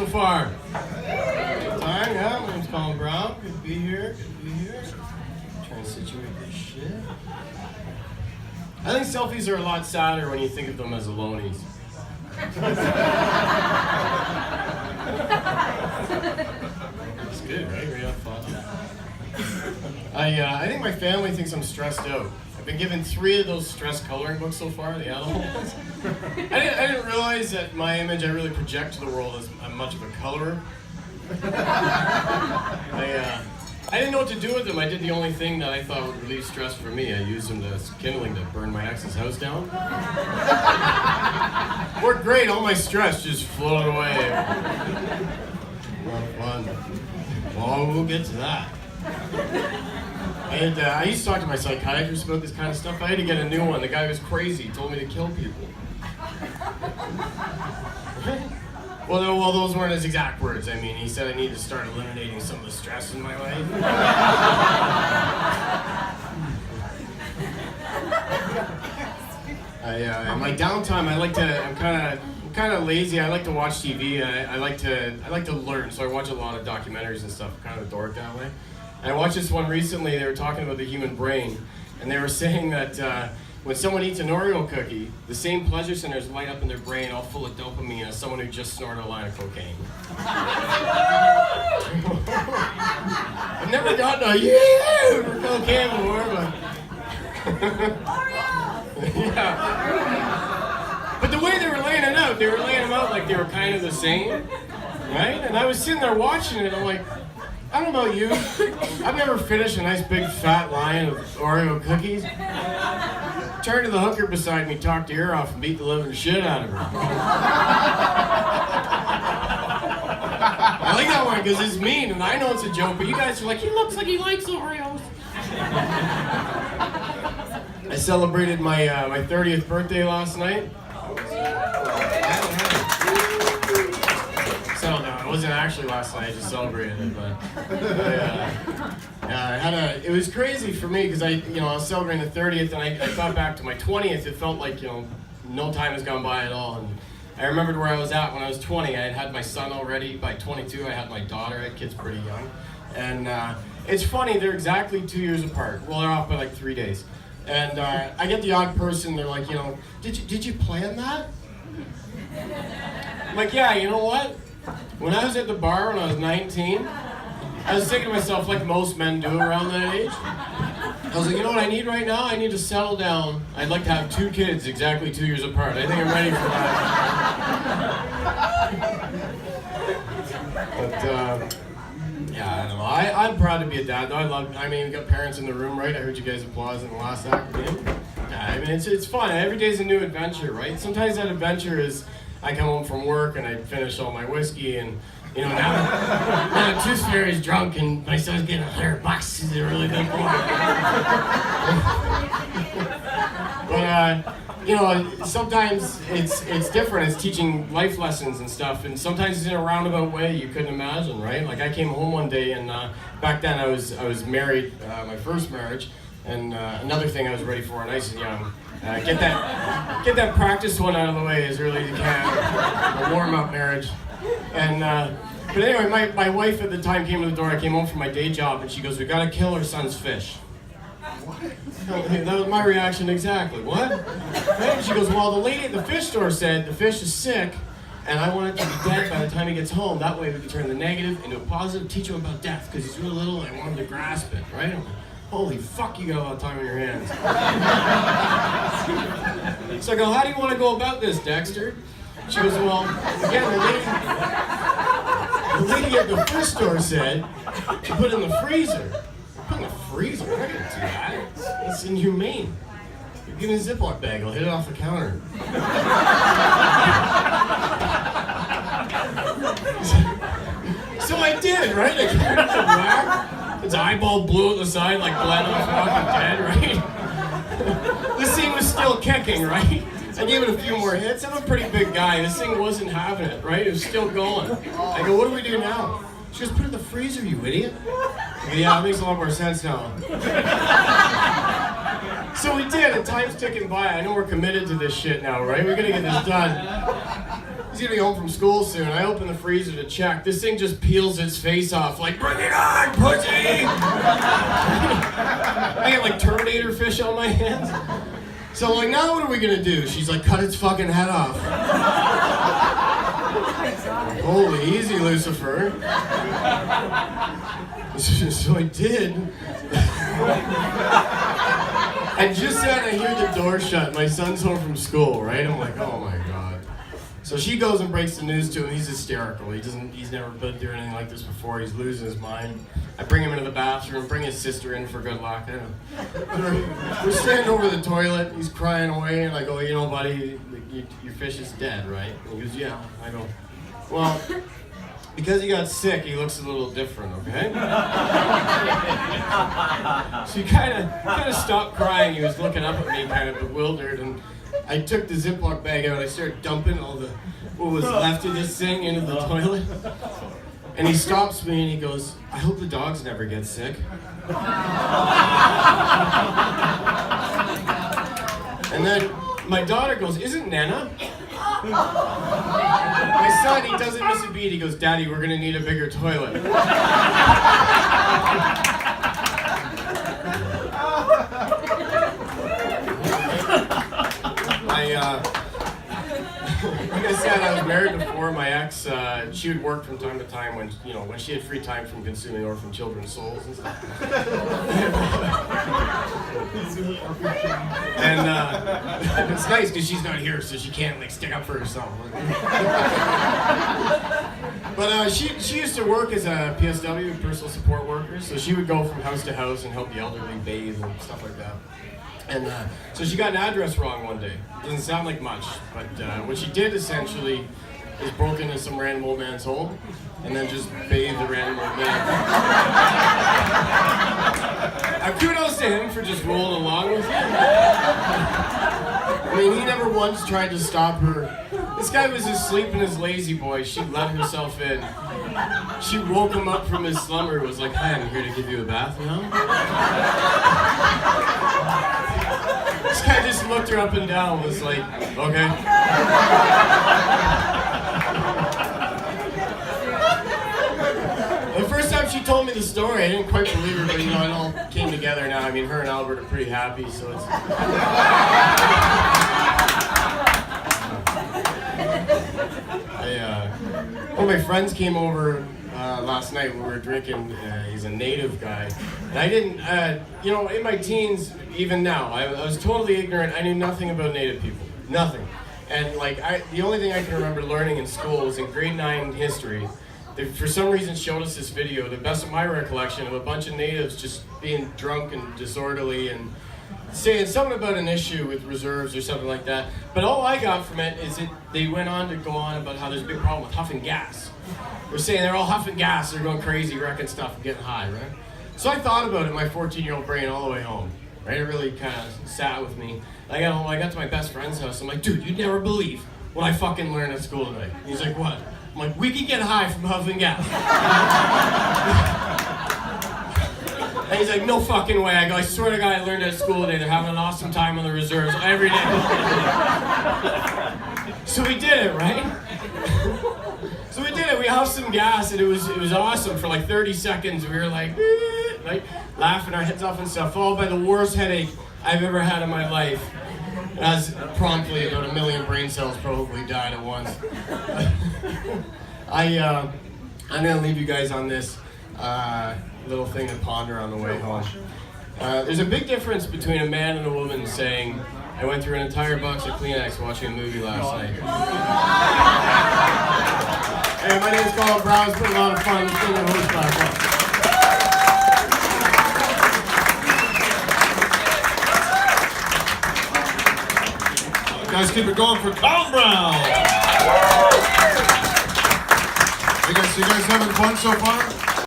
so far? Good time, yeah. My name's Colin Brown. Good to be here. Trying to situate this shit. I think selfies are a lot sadder when you think of them as alonies. It's good, right? We have fun. I think my family thinks I'm stressed out. I've been given 3 of those stress coloring books so far, the animal ones. I didn't realize that my image I really project to the world is I'm much of a colorer. I didn't know what to do with them. I did the only thing that I thought would relieve stress for me. I used them as kindling to burn my ex's house down. Worked great. All my stress just floated away. A lot of fun. Well, we'll get to that. And I used to talk to my psychiatrist about this kind of stuff. I had to get a new one. The guy was crazy. He told me to kill people. Well, those weren't his exact words. I mean, he said I need to start eliminating some of the stress in my life. In my downtime, I'm kind of lazy. I like to watch TV. I like to learn. So I watch a lot of documentaries and stuff. I'm kind of a dork that way. And I watched this one recently. They were talking about the human brain, and they were saying that when someone eats an Oreo cookie, the same pleasure centers light up in their brain, all full of dopamine, as someone who just snorted a line of cocaine. I've never gotten a yeah for cocaine before, but yeah. But the way they were laying them out like they were kind of the same, right? And I was sitting there watching it, and I'm like, I don't know about you, I've never finished a nice big fat line of Oreo cookies. Turned to the hooker beside me, talked her ear off, and beat the living shit out of her. I like that one because it's mean, and I know it's a joke, but you guys are like, he looks like he likes Oreos. I celebrated my 30th birthday last night. So no, it wasn't actually last night. I just celebrated it, but it was crazy for me because I was celebrating the 30th, and I thought back to my 20th. It felt like no time has gone by at all, and I remembered where I was at when I was 20. I had my son already. By 22, I had my daughter. I had kids pretty young, and it's funny. They're exactly 2 years apart. Well, they're off by like 3 days, and I get the odd person. They're like, did you plan that? I'm like, yeah. You know what? When I was at the bar when I was 19, I was thinking to myself, like most men do around that age, I was like, you know what I need right now? I need to settle down. I'd like to have 2 kids exactly 2 years apart. I think I'm ready for that. But, yeah, I don't know. I'm proud to be a dad, though. We've got parents in the room, right? I heard you guys applause in the last act. Yeah, it's fun. Every day's a new adventure, right? Sometimes that adventure is, I come home from work and I finish all my whiskey, and now Tooth Fairy's drunk and my son's getting $100. He's a really good boy. But sometimes it's different. It's teaching life lessons and stuff, and sometimes it's in a roundabout way you couldn't imagine, right? Like I came home one day, and back then I was married, my first marriage, and another thing I was ready for, nice and young. Get that practice one out of the way as early as you can. A warm-up marriage. And but anyway, my wife at the time came to the door. I came home from my day job, and she goes, "We gotta kill our son's fish." What? That was my reaction exactly. What? And she goes, "Well, the lady at the fish store said the fish is sick, and I want it to be dead by the time he gets home. That way we can turn the negative into a positive, teach him about death, because he's really little, and I want him to grasp it, right?" I'm like, holy fuck, you got a lot of time on your hands. So I go, how do you want to go about this, Dexter? She goes, well, again, the lady at the fish store said to put it in the freezer. Put it in the freezer? I'm not going to do that. It's inhumane. You give me a Ziploc bag, I'll hit it off the counter. So I did, right? I carried it to the rack. Its eyeball blew at the side like bled off Walking Dead, right? This thing was still kicking, right? I gave it a few more hits. I'm a pretty big guy. This thing wasn't having it, right? It was still going. I go, what do we do now? She goes, put it in the freezer, you idiot. I go, yeah, it makes a lot more sense now. So we did, and time's ticking by. I know we're committed to this shit now, right? We're gonna get this done. he's gonna be home from school soon. I open the freezer to check. This thing just peels its face off, like, bring it on, pussy! I got like Terminator fish on my hands. So I'm like, now what are we gonna do? She's like, cut its fucking head off. Holy, easy, Lucifer. So I did. And just then I hear the door shut. My son's home from school, right? I'm like, oh my God. So she goes and breaks the news to him. He's hysterical. He's never been through anything like this before. He's losing his mind. I bring him into the bathroom, bring his sister in for good luck. I don't know. We're standing over the toilet. He's crying away, and I go, you know, buddy, your fish is dead, right? And he goes, yeah. I go, well, because he got sick, he looks a little different, okay? So he kind of stopped crying. He was looking up at me, kind of bewildered, and I took the Ziploc bag out. I started dumping all what was left of this thing into the toilet. And he stops me and he goes, I hope the dogs never get sick. And then my daughter goes, isn't Nana? My son, he doesn't miss a beat. He goes, Daddy, we're gonna need a bigger toilet. Like I said, I was married before. My ex, she would work from time to time when she had free time from consuming orphan children's souls and stuff. And it's nice because she's not here, so she can't like stick up for herself. But she used to work as a PSW, personal support worker, so she would go from house to house and help the elderly bathe and stuff like that. And so she got an address wrong one day. Doesn't sound like much, but what she did essentially is broke into some random old man's home and then just bathed the random old man. Kudos to him for just rolling along with it. I mean, he never once tried to stop her. This guy was asleep in his lazy boy. She let herself in. She woke him up from his slumber. Was like, hi, I'm here to give you a bath now. This guy just looked her up and down, was like, okay. The first time she told me the story, I didn't quite believe her, but it all came together now. I mean, her and Albert are pretty happy, so it's... One of my friends came over last night. We were drinking. He's a native guy. And I didn't, in my teens, even now, I was totally ignorant. I knew nothing about native people. Nothing. And the only thing I can remember learning in school was in grade 9 history. They, for some reason, showed us this video, the best of my recollection, of a bunch of natives just being drunk and disorderly and saying something about an issue with reserves or something like that. But all I got from it is they went on to go on about how there's a big problem with huffing gas. They're saying they're all huffing gas, they're going crazy, wrecking stuff, and getting high, right? So I thought about it in my 14-year-old brain all the way home, right? It really kind of sat with me. I got home, I got to my best friend's house, I'm like, dude, you'd never believe what I fucking learned at school today. And he's like, what? I'm like, we can get high from huffing gas. And he's like, no fucking way. I go, I swear to God, I learned at school today. They're having an awesome time on the reserves every day. So we did it, right? So we did it. We huffed some gas, and it was awesome for like 30 seconds. We were like laughing our heads off and stuff, followed by the worst headache I've ever had in my life. As promptly about 1 million brain cells probably died at once. I'm gonna leave you guys on this little thing to ponder on the way home. There's a big difference between a man and a woman saying, I went through an entire box of Kleenex watching a movie last night. Hey, my name is Colin Brown. It's been a lot of fun. Let's bring the host back up. Guys, keep it going for Colin Brown. You guys having fun so far?